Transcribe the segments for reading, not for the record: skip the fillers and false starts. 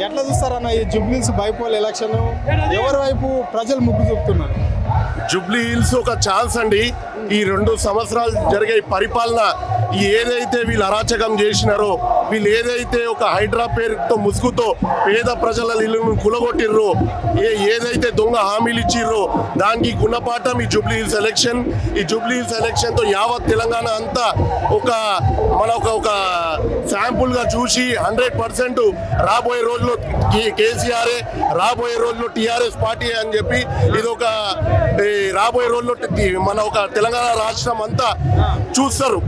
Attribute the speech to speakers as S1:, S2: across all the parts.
S1: ఎట్లా చూస్తారన్న ఈ Jubilee Hills bypoll election ఎవరి వైపు ప్రజలు మొగ్గు చూపుతున్నారు?
S2: జూబ్లీ హిల్స్ ఒక ఛాన్స్ అండి. ఈ 2 సంవత్సరాలు జరిగే పరిపాలన ఏదైతే వీళ్ళు అరాచకం చేసినారో, వీళ్ళు ఏదైతే ఒక హైడ్రా పేరుతో ముసుగుతో పేద ప్రజల ఇల్లును కులగొట్టిర్రో, ఏదైతే దొంగ హామీలు ఇచ్చిర్రో దానికి గుణపాఠం ఈ జూబ్లీ హిల్స్ ఎలక్షన్. ఈ జూబ్లీ హిల్స్ ఎలక్షన్తో యావత్ తెలంగాణ అంతా ఒక శాంపుల్గా చూసి 100% రాబోయే రోజుల్లో కేసీఆర్, రాబోయే రోజుల్లో టీఆర్ఎస్ పార్టీ అని చెప్పి ఇది ఒక రాబోయే రోజుల్లో మన ఒక తెలంగాణ రాష్ట్రం అంతా చూస్తారు.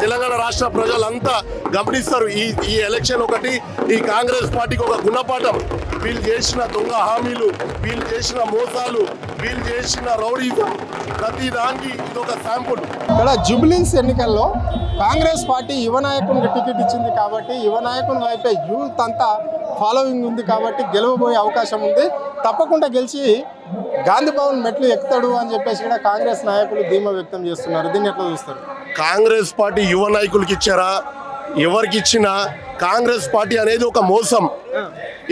S2: తెలంగాణ రాష్ట్ర ప్రజలంతా గమనిస్తారు. ఈ ఎలక్షన్ ఒకటి ఈ కాంగ్రెస్ పార్టీకి ఒక గుణపాఠం. వీళ్ళు చేసిన దొంగ హామీలు, వీళ్ళు చేసిన మోసాలు, వీళ్ళు చేసిన రౌడీజం, ప్రతి దానికి ఇదొక శాంపుల్.
S1: ఇక్కడ జూబ్లీహిల్స్ ఎన్నికల్లో కాంగ్రెస్ పార్టీ యువ నాయకునికి టికెట్ ఇచ్చింది కాబట్టి యువ నాయకుని వైపే యూత్ అంతా ఫాలోయింగ్ ఉంది కాబట్టి గెలవబోయే అవకాశం ఉంది. తప్పకుండా గెలిచి గాంధీ భవన్ మెట్లు ఎక్కుతాడు అని చెప్పేసి కూడా కాంగ్రెస్ నాయకులు ధీమా వ్యక్తం చేస్తున్నారు. దీన్ని ఎట్లా చూస్తారు?
S2: కాంగ్రెస్ పార్టీ యువ నాయకులకి ఇచ్చారా? ఎవరికి ఇచ్చినా కాంగ్రెస్ పార్టీ అనేది ఒక మోసం.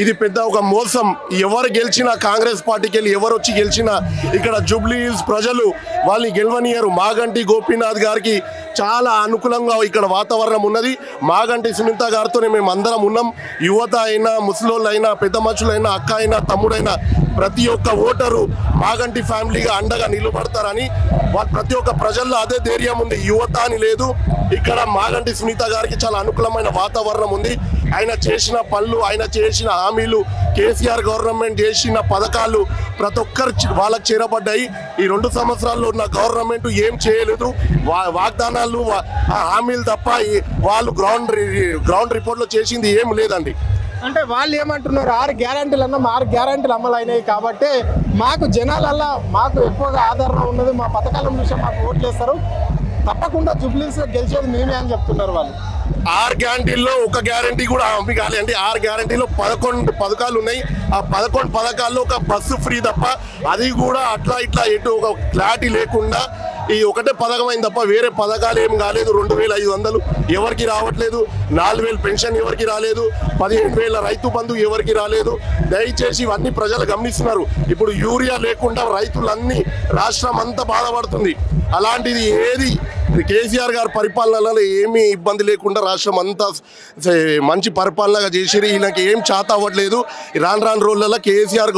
S2: ఇది పెద్ద ఒక మోసం. ఎవరు గెలిచినా కాంగ్రెస్ పార్టీకి వెళ్ళి ఎవరు వచ్చి గెలిచినా ఇక్కడ జూబ్లీ హిల్స్ ప్రజలు వాళ్ళని గెలవనియరు. మాగంటి గోపీనాథ్ గారికి చాలా అనుకూలంగా ఇక్కడ వాతావరణం ఉన్నది. మాగంటి సునీత గారితోనే మేము అందరం ఉన్నాం. యువత అయినా, ముసలోళ్ళు అయినా, పెద్ద మనుషులైనా, అక్క అయినా, తమ్ముడైనా ప్రతి ఒక్క ఓటరు మాగంటి ఫ్యామిలీగా అండగా నిలబడతారని ప్రతి ఒక్క ప్రజల్లో అదే ధైర్యం ఉంది. యువత అని లేదు. ఇక్కడ మాగంటి సునీత గారికి చాలా అనుకూలమైన వాతావరణం ఉంది. ఆయన చేసిన పనులు, ఆయన చేసిన హామీలు, కేసీఆర్ గవర్నమెంట్ చేసిన పథకాలు ప్రతి ఒక్కరు వాళ్ళకి చేరబడ్డాయి. ఈ 2 సంవత్సరాల్లో ఉన్న గవర్నమెంట్ ఏం చేయలేదు. వాగ్దానాలు, హామీలు తప్ప వాళ్ళు గ్రౌండ్ రిపోర్ట్లో చేసింది ఏం లేదండి.
S1: అంటే వాళ్ళు ఏమంటున్నారు, 6 గ్యారంటీలు అన్నా 6 గ్యారంటీలు అమలు అయినాయి కాబట్టి మాకు జనాలల్లా మాకు ఎక్కువగా ఆదరణ ఉన్నది, మా పథకాల విషయం మాకు ఓట్లు వేస్తారు, తప్పకుండా జూబ్లీహిల్స్ గెలిచేది మేమే అని చెప్తున్నారు వాళ్ళు.
S2: 6 గ్యారంటీల్లో ఒక గ్యారంటీ కూడా అవి కాలేండి. 6 గ్యారంటీలో 11 పథకాలు ఉన్నాయి. ఆ 11 పథకాల్లో ఒక బస్సు ఫ్రీ తప్ప అది కూడా అట్లా ఇట్లా ఎటు ఒక క్లారిటీ లేకుండా ఈ ఒకటే పథకం అయింది తప్ప వేరే పథకాలు ఏం కాలేదు. 2500 ఎవరికి రావట్లేదు. 4000 పెన్షన్ ఎవరికి రాలేదు. 15,000 రైతు బంధు ఎవరికి రాలేదు. దయచేసి ఇవన్నీ ప్రజలు గమనిస్తున్నారు. ఇప్పుడు యూరియా లేకుండా రైతులన్నీ రాష్ట్రం అంతా బాధపడుతుంది. అలాంటిది ఏది కేసీఆర్ గారి పరిపాలనలో ఏమీ ఇబ్బంది లేకుండా రాష్ట్రం అంతా మంచి పరిపాలనగా చేసిరు. ఈయనకి ఏం చేత అవ్వట్లేదు. రాను రోజులలో కేసీఆర్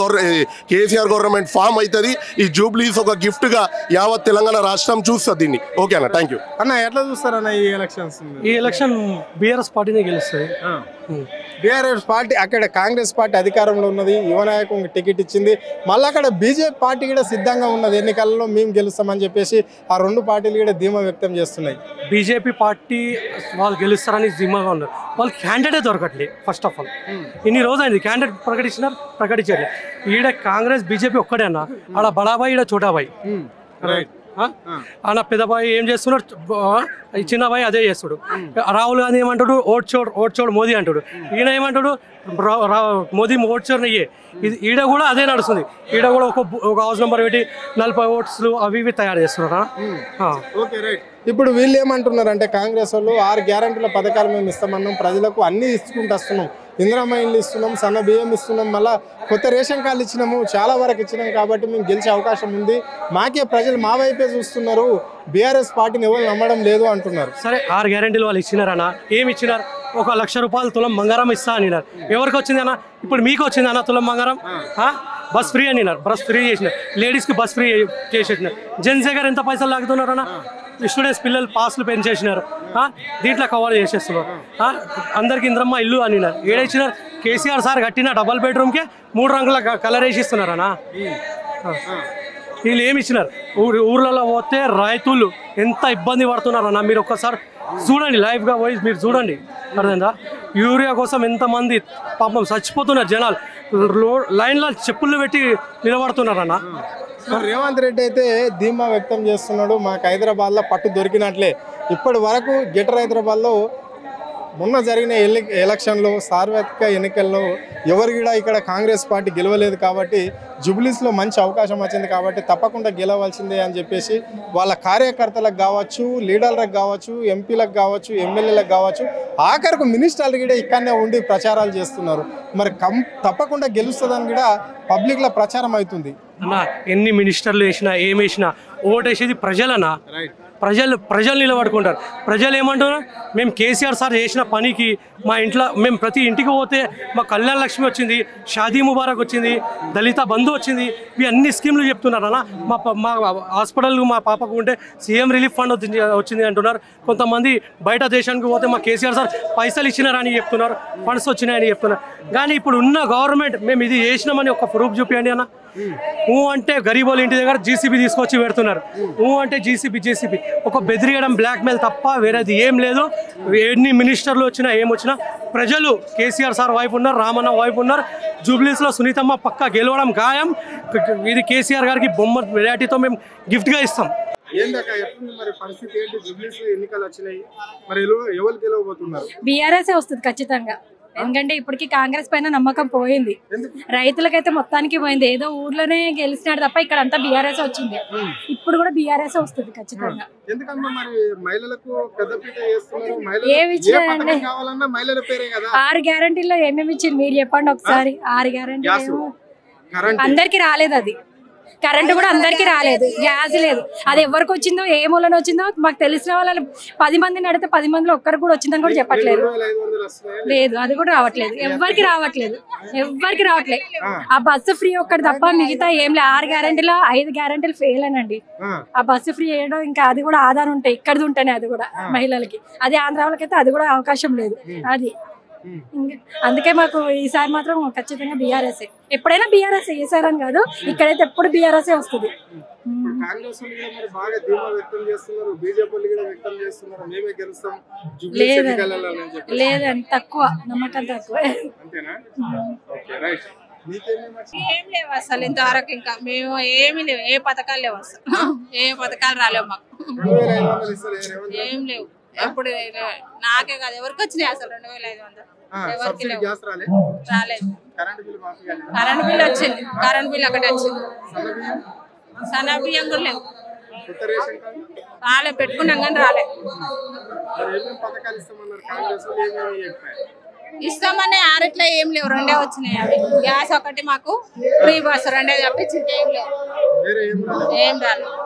S2: గవర్నమెంట్ ఫామ్ అవుతుంది. ఈ జూబ్లీస్ ఒక గిఫ్ట్గా యావత్ తెలంగాణ రాష్ట్రం చూస్తుంది దీన్ని. ఓకే అన్న, థ్యాంక్ యూ
S1: అన్న. ఎట్లా చూస్తారన్న ఈ ఎలక్షన్స్?
S3: ఈ ఎలక్షన్ బీఆర్ఎస్ పార్టీనే గెలుస్తుంది.
S1: బీఆర్ఎస్ పార్టీ అక్కడ కాంగ్రెస్ పార్టీ అధికారంలో ఉన్నది, యువ నాయకునికి టికెట్ ఇచ్చింది. మళ్ళీ అక్కడ బీజేపీ పార్టీ కూడా సిద్ధంగా ఉన్నది. ఎన్నికల్లో మేము గెలుస్తామని చెప్పేసి ఆ 2 పార్టీలు కూడా ధీమా వ్యక్తం చేస్తున్నాయి.
S3: బీజేపీ పార్టీ వాళ్ళు గెలుస్తారని ధీమాగా ఉన్నారు. వాళ్ళు క్యాండిడేట్ దొరకట్లేదు. ఫస్ట్ ఆఫ్ ఆల్ ఇన్ని రోజు అయింది క్యాండిడేట్ ప్రకటించారు. ఈడ కాంగ్రెస్ బీజేపీ ఒక్కడే అన్న. ఆడ బడాబాయి, ఈడ చోటాబాయి. అన్న పెద్దబాయి ఏం చేస్తున్నాడు, చిన్నబాయి అదే చేస్తాడు. రాహుల్ గాంధీ ఏమంటాడు, ఓట్ చోడ్ మోదీ అంటాడు. ఈయన ఏమంటాడు, మోదీ ఓట్ చోడ్ నెయ్యే. ఈడ కూడా అదే నడుస్తుంది. ఈడ కూడా ఒక హౌస్ నెంబర్ పెట్టి 40 ఓట్స్లు అవి ఇవి తయారు చేస్తున్నారా.
S1: ఇప్పుడు వీళ్ళు ఏమంటున్నారు అంటే కాంగ్రెస్ వాళ్ళు 6 గ్యారంటీల పథకాలు మేము ఇస్తామన్నాం, ప్రజలకు అన్ని ఇచ్చుకుంటూ వస్తున్నాం, ఇందిరమ్మ ఇల్లు ఇస్తున్నాం, సన్న బియ్యం ఇస్తున్నాం, మళ్ళీ కొత్త రేషన్ కార్డులు ఇచ్చినాము, చాలా వరకు ఇచ్చినాం కాబట్టి మేము గెలిచే అవకాశం ఉంది, మాకే ప్రజలు మా వైపే చూస్తున్నారు, బీఆర్ఎస్ పార్టీని ఎవరు నమ్మడం లేదు అంటున్నారు.
S3: సరే 6 గ్యారంటీలు వాళ్ళు ఇచ్చినారన్నా. ఏమి ఇచ్చినారు? 1 లక్ష రూపాయలు తులం బంగారం ఇస్తా అన్నారు. ఎవరికి వచ్చింది అన్న? ఇప్పుడు మీకు వచ్చింది అన్న తులం బంగారం? బస్ ఫ్రీ అన్నారు. బస్ ఫ్రీ చేసినారు. లేడీస్కి బస్ ఫ్రీ చేసేసినారు. జెన్సీ గారు ఎంత పైసలు లాగుతున్నారు అన్న? స్టూడెంట్స్ పిల్లలు పాస్లు పెంచేసినారు. దీంట్లో కవర్ చేసేస్తున్నారు. అందరికి ఇంద్రమ్మ ఇల్లు అన్నారు. ఏడేసినారు? కేసీఆర్ సార్ కట్టిన డబల్ బెడ్రూమ్కే 3 రంగుల కలర్ వేసిస్తున్నారు అన్న. వీళ్ళు ఏమి ఇచ్చినారు? ఊర్లలో పోతే రైతులు ఎంత ఇబ్బంది పడుతున్నారు అన్న. మీరు ఒక్కసారి చూడండి, లైవ్గా పోయి మీరు చూడండి. అర్థమైందా? యూరియా కోసం ఎంతమంది పాపం చచ్చిపోతున్నారు జనాలు. లైన్లో చెప్పులు పెట్టి నిలబడుతున్నారు అన్న.
S1: రేవంత్ రెడ్డి అయితే ధీమా వ్యక్తం చేస్తున్నాడు, మాకు హైదరాబాద్లో పట్టు దొరికినట్లే. ఇప్పటి వరకు గ్రేటర్ హైదరాబాద్లో మొన్న జరిగిన ఎలక్షన్లో సార్వత్రిక ఎన్నికల్లో ఎవరు కూడా ఇక్కడ కాంగ్రెస్ పార్టీ గెలవలేదు కాబట్టి జూబ్లీస్లో మంచి అవకాశం వచ్చింది కాబట్టి తప్పకుండా గెలవాల్సిందే అని చెప్పేసి వాళ్ళ కార్యకర్తలకు కావచ్చు, లీడర్లకు కావచ్చు, ఎంపీలకు కావచ్చు, ఎమ్మెల్యేలకు కావచ్చు, ఆఖరికి మినిస్టర్లు కూడా ఇక్కడనే ఉండి ప్రచారాలు చేస్తున్నారు. మరి తప్పకుండా గెలుస్తుందని కూడా పబ్లిక్లో ప్రచారం అవుతుంది.
S3: అన్న ఎన్ని మినిస్టర్లు వేసినా ఏం వేసినా ఓటేసేది ప్రజలన్నా. ప్రజలు నిలబడుకుంటారు. ప్రజలు ఏమంటున్నారు, మేము కేసీఆర్ సార్ చేసిన పనికి మా ఇంట్లో మేము ప్రతి ఇంటికి పోతే మా కళ్యాణ లక్ష్మి వచ్చింది, షాదీ ముబారక్ వచ్చింది, దళిత బంధు వచ్చింది, ఇవి అన్ని స్కీమ్లు చెప్తున్నారు అన్న. మా హాస్పిటల్ మా పాపకు ఉంటే సీఎం రిలీఫ్ ఫండ్ వచ్చింది అంటున్నారు. కొంతమంది బయట దేశానికి పోతే మా కేసీఆర్ సార్ పైసలు ఇచ్చినారని చెప్తున్నారు, ఫండ్స్ వచ్చినాయని చెప్తున్నారు. కానీ ఇప్పుడు ఉన్న గవర్నమెంట్ మేము ఇది చేసినామని ఒక ప్రూఫ్ చూపించండి అన్న. అంటే గరీబోళ్ళ ఇంటి దగ్గర జీసీబీ తీసుకొచ్చి పెడుతున్నారు. అంటే జీసీబీ ఒక బెదిరియడం, బ్లాక్మెయిల్ తప్ప వేరేది ఏం లేదు. ఎన్ని మినిస్టర్లు వచ్చినా ఏమొచ్చినా ప్రజలు కేసీఆర్ సార్ వైపు ఉన్నారు, రామన్న వైపు ఉన్నారు. జూబ్లీస్లో సునీతమ్మ పక్కా గెలవడం ఖాయం. ఇది కేసీఆర్ గారికి బొమ్మ వెరైటీతో మేము గిఫ్ట్గా ఇస్తాం.
S4: బీఆర్ఎస్ వస్తుంది ఖచ్చితంగా. ఎందుకంటే ఇప్పటికి కాంగ్రెస్ పైన నమ్మకం పోయింది, రైతులకైతే మొత్తానికి పోయింది. ఏదో ఊర్లోనే గెలిచినాడు తప్ప ఇక్కడ అంతా బీఆర్ఎస్ వచ్చింది. ఇప్పుడు కూడా బీఆర్ఎస్ వస్తుంది ఖచ్చితంగా. ఏమి ఇచ్చినారండి? 6 గ్యారంటీల్లో ఏమేమి ఇచ్చింది మీరు చెప్పండి ఒకసారి. 6 గ్యారంటీలు అందరికి రాలేదు. అది కరెంటు కూడా అందరికి రాలేదు, గ్యాస్ లేదు. అది ఎవరికి వచ్చిందో ఏ మూలన వచ్చిందో మాకు తెలిసిన వాళ్ళు 10 మందిని అడిగితే 10 మందిలో ఒక్కరికి కూడా వచ్చిందని కూడా చెప్పట్లేదు. లేదు, అది కూడా రావట్లేదు. ఎవరికి రావట్లేదు. ఆ బస్సు ఫ్రీ ఒక్కటి తప్ప మిగతా ఏం లేదు. 6 గ్యారంటీలో 5 గ్యారంటీలు ఫెయిల్ అనండి. ఆ బస్సు ఫ్రీ వేయడం ఇంకా అది కూడా ఆధారం ఉంటాయి, ఇక్కడిది ఉంటాయి. అది కూడా మహిళలకి, అదే ఆంధ్ర వాళ్ళకైతే అది కూడా అవకాశం లేదు. అది అందుకే మాకు ఈసారి మాత్రం ఖచ్చితంగా బీఆర్ఎస్. ఎప్పుడైనా బీఆర్ఎస్ ఈసారి కాదు, ఇక్కడైతే ఎప్పుడు బీఆర్ఎస్ వస్తుంది. లేదండి, తక్కువ నమ్మకం, తక్కువ.
S5: ఏం లేవు అసలు ఇంతవరకు. ఇంకా మేము ఏమి లేవు, ఏ పథకాలు లేవు అసలు. ఏ పథకాలు రాలేవు మాకు, ఏం లేవు. ఎప్పుడు నాకే కాదు ఎవరికి వచ్చినాయి అసలు 2500 ఎవరికి రాలేదు. కరెంట్ బిల్ వచ్చింది, కరెంట్ బిల్ ఒకటి వచ్చింది. సన్న బియ్యం కూడా లేవు, రాలే. పెట్టుకున్నాం కానీ రాలే. ఇస్తామని 6 ఏం లేవు, 2 వచ్చినాయి. అవి గ్యాస్ ఒకటి, మాకు ఫ్రీ బస్ 2 తప్పించింది ఏం లేవు, ఏం రాలేదు.